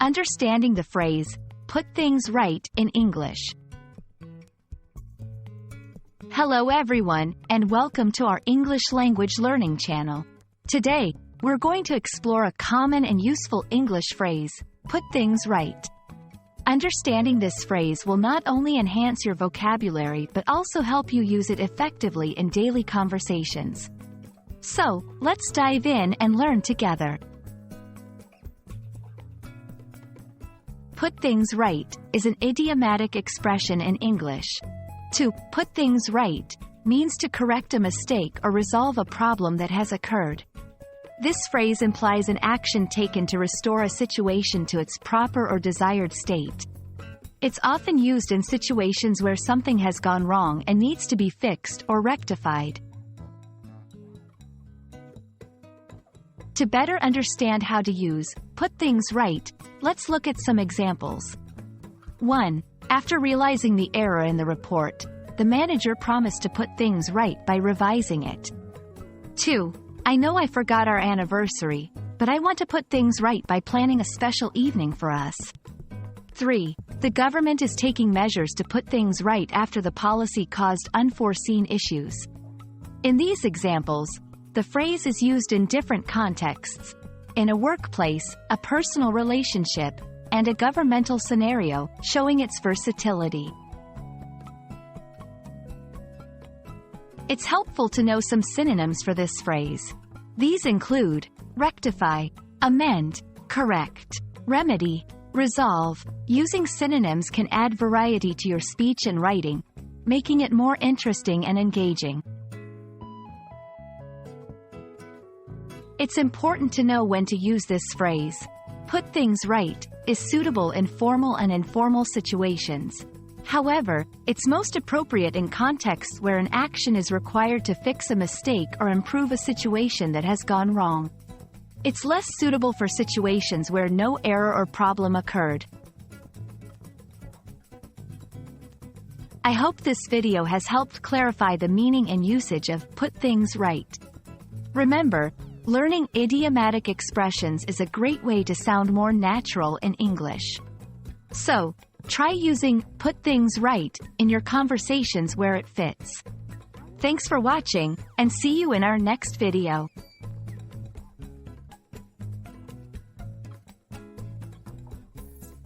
Understanding the phrase, put things right in English. Hello everyone, and welcome to our English language learning channel. Today, we're going to explore a common and useful English phrase, put things right. Understanding this phrase will not only enhance your vocabulary but also help you use it effectively in daily conversations. So, let's dive in and learn together. Put things right is an idiomatic expression in English. To put things right means to correct a mistake or resolve a problem that has occurred. This phrase implies an action taken to restore a situation to its proper or desired state. It's often used in situations where something has gone wrong and needs to be fixed or rectified. To better understand how to use put things right, let's look at some examples. 1. After realizing the error in the report, the manager promised to put things right by revising it. 2. I know I forgot our anniversary, but I want to put things right by planning a special evening for us. 3. The government is taking measures to put things right after the policy caused unforeseen issues. In these examples, the phrase is used in different contexts: in a workplace, a personal relationship, and a governmental scenario, showing its versatility. It's helpful to know some synonyms for this phrase. These include rectify, amend, correct, remedy, resolve. Using synonyms can add variety to your speech and writing, making it more interesting and engaging. It's important to know when to use this phrase. Put things right is suitable in formal and informal situations. However, it's most appropriate in contexts where an action is required to fix a mistake or improve a situation that has gone wrong. It's less suitable for situations where no error or problem occurred. I hope this video has helped clarify the meaning and usage of put things right. Remember, learning idiomatic expressions is a great way to sound more natural in English. So, try using put things right in your conversations where it fits. Thanks for watching, and see you in our next video.